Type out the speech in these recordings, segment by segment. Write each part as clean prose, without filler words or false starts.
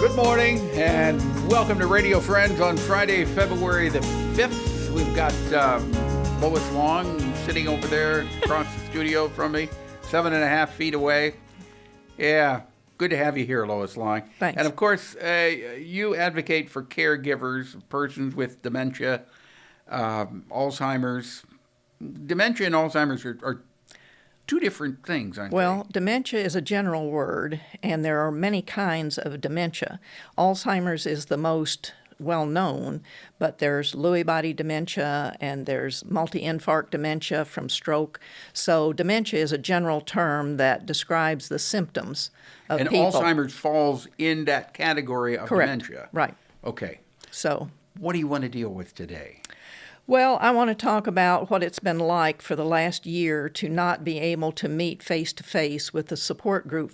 Good morning and welcome to Radio Friends on Friday, February the 5th. We've got Lois Long sitting over there across the studio from me, 7.5 feet away. Yeah, good to have you here, Lois Long. Thanks. And of course, you advocate for caregivers, persons with dementia, Alzheimer's. Dementia and Alzheimer's are two different things, aren't they? Well, dementia is a general word, and there are many kinds of dementia. Alzheimer's is the most well-known, but there's Lewy body dementia, and there's multi-infarct dementia from stroke. So dementia is a general term that describes the symptoms of and people. Alzheimer's falls in that category of Correct. dementia. Right. Okay. So, What do you want to deal with today? well, I want to talk about what it's been like for the last year to not be able to meet face-to-face with the support group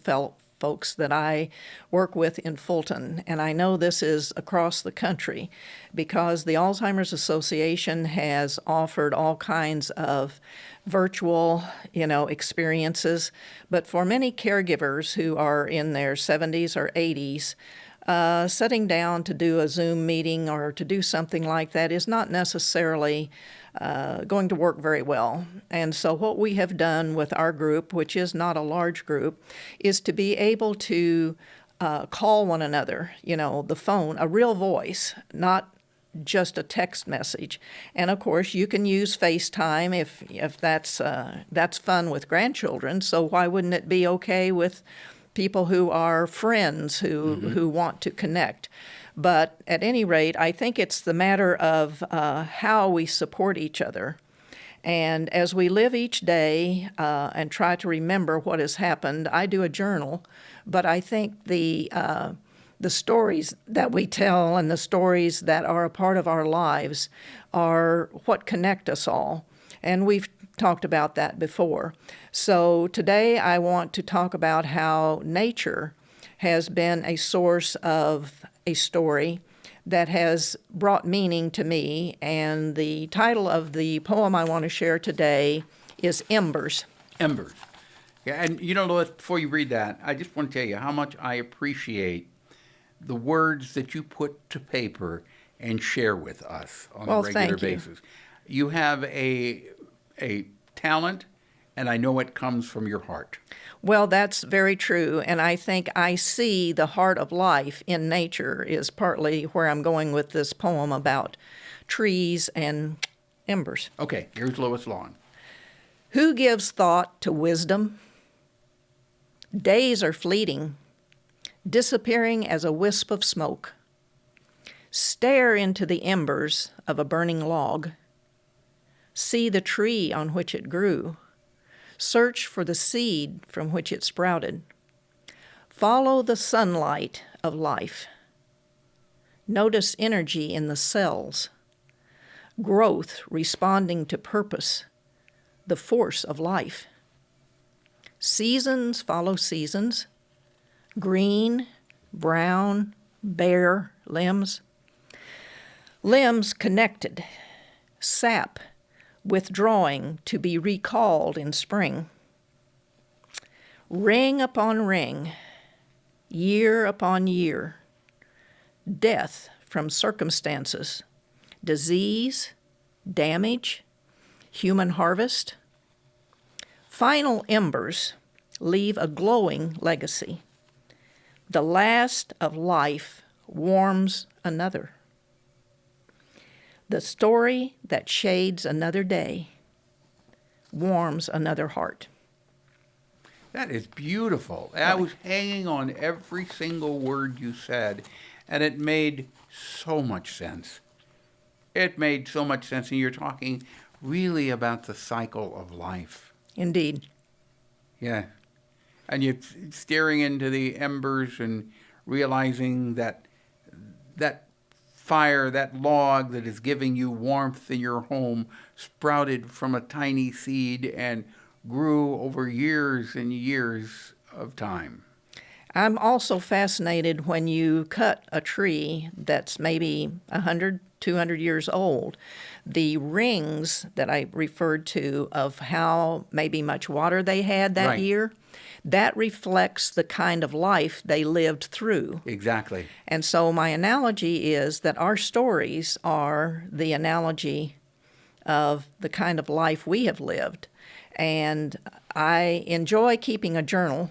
folks that I work with in Fulton. And I know this is across the country because the Alzheimer's Association has offered all kinds of virtual, experiences. But for many caregivers who are in their 70s or 80s, sitting down to do a Zoom meeting or to do something like that is not necessarily going to work very well. And so what we have done with our group, which is not a large group, is to be able to call one another, the phone, a real voice, not just a text message. And of course, you can use FaceTime if that's fun with grandchildren. So why wouldn't it be okay with people who are friends who want to connect? But at any rate, I think it's the matter of how we support each other. And as we live each day and try to remember what has happened, I do a journal, but I think the stories that we tell and the stories that are a part of our lives are what connect us all. And we've talked about that before. So today I want to talk about how nature has been a source of a story that has brought meaning to me. And the title of the poem I want to share today is Embers. Embers. Yeah, and Lois, before you read that, I just want to tell you how much I appreciate the words that you put to paper and share with us on a regular basis. You have a talent, and I know it comes from your heart. Well, that's very true, and I think I see the heart of life in nature is partly where I'm going with this poem about trees and embers. Okay, here's Lois Long. Who gives thought to wisdom? Days are fleeting, disappearing as a wisp of smoke. Stare into the embers of a burning log. See the tree on which it grew. Search for the seed from which it sprouted. Follow the sunlight of life. Notice energy in the cells. Growth responding to purpose. The force of life. Seasons follow seasons. Green, brown, bare limbs. Limbs connected. Sap withdrawing to be recalled in spring. Ring upon ring, year upon year, death from circumstances, disease, damage, human harvest. Final embers leave a glowing legacy. The last of life warms another. The story that shades another day warms another heart. That is beautiful. I was hanging on every single word you said, and it made so much sense. It made so much sense, and you're talking really about the cycle of life. Indeed. Yeah. And you're staring into the embers and realizing that fire, that log that is giving you warmth in your home, sprouted from a tiny seed and grew over years and years of time. I'm also fascinated when you cut a tree that's maybe 100, 200 years old. The rings that I referred to of how maybe much water they had that Right. year, that reflects the kind of life they lived through. Exactly. And so my analogy is that our stories are the analogy of the kind of life we have lived. And I enjoy keeping a journal,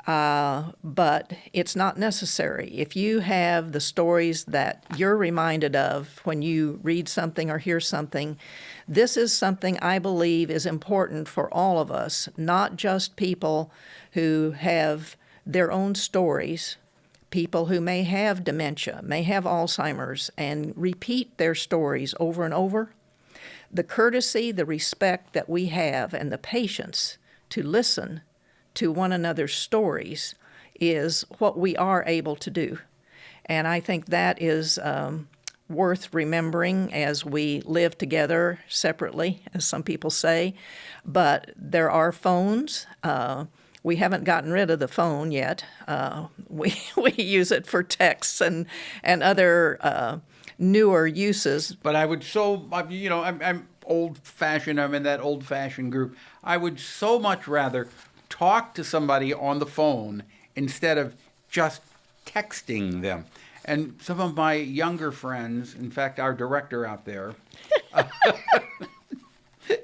but it's not necessary. If you have the stories that you're reminded of when you read something or hear something, this is something I believe is important for all of us, not just people who have their own stories, people who may have dementia, may have Alzheimer's, and repeat their stories over and over. The courtesy, the respect that we have, and the patience to listen to one another's stories is what we are able to do. And I think that is worth remembering as we live together separately, as some people say. But there are phones. We haven't gotten rid of the phone yet. We use it for texts and other newer uses. But I would I'm old-fashioned. I'm in that old-fashioned group. I would so much rather talk to somebody on the phone instead of just texting them. And some of my younger friends, in fact, our director out there,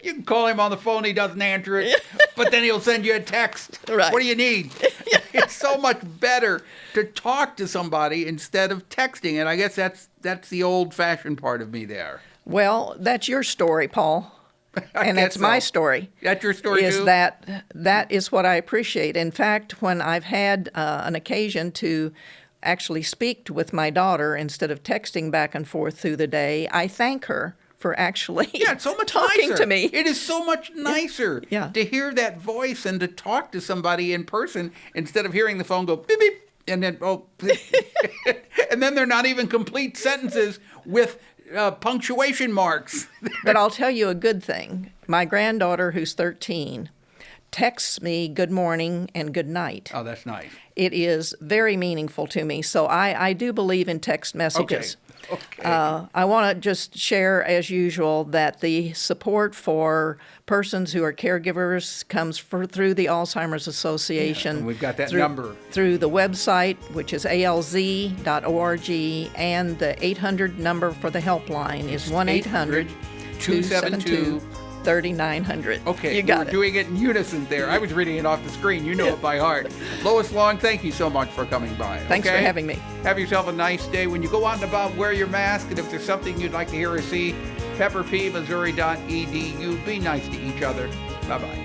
you can call him on the phone, he doesn't answer it, but then he'll send you a text. Right. What do you need? It's so much better to talk to somebody instead of texting. And I guess that's the old-fashioned part of me there. Well, that's your story, Paul. And guess it's my so. story. That's your story, is too? that is what I appreciate. In fact, when I've had an occasion to actually speak with my daughter instead of texting back and forth through the day, I thank her for actually it's so much talking nicer. to me. It is so much nicer Yeah. to hear that voice and to talk to somebody in person instead of hearing the phone go beep beep and then and then they're not even complete sentences with punctuation marks. But I'll tell you a good thing. My granddaughter, who's 13, texts me good morning and good night. Oh, that's nice. It is very meaningful to me. So I do believe in text messages. Okay. I want to just share, as usual, that the support for persons who are caregivers comes through the Alzheimer's Association. And we've got that through, number. Through the website, which is alz.org, and the 800 number for the helpline is 1-800-272-3900. Okay, You got we're it. doing it in unison there. I was reading it off the screen. You know it by heart. Lois Long, thank you so much for coming by. Thanks for having me. Have yourself a nice day. When you go out and about, wear your mask. And if there's something you'd like to hear or see, pepperpmissouri.edu. Be nice to each other. Bye-bye.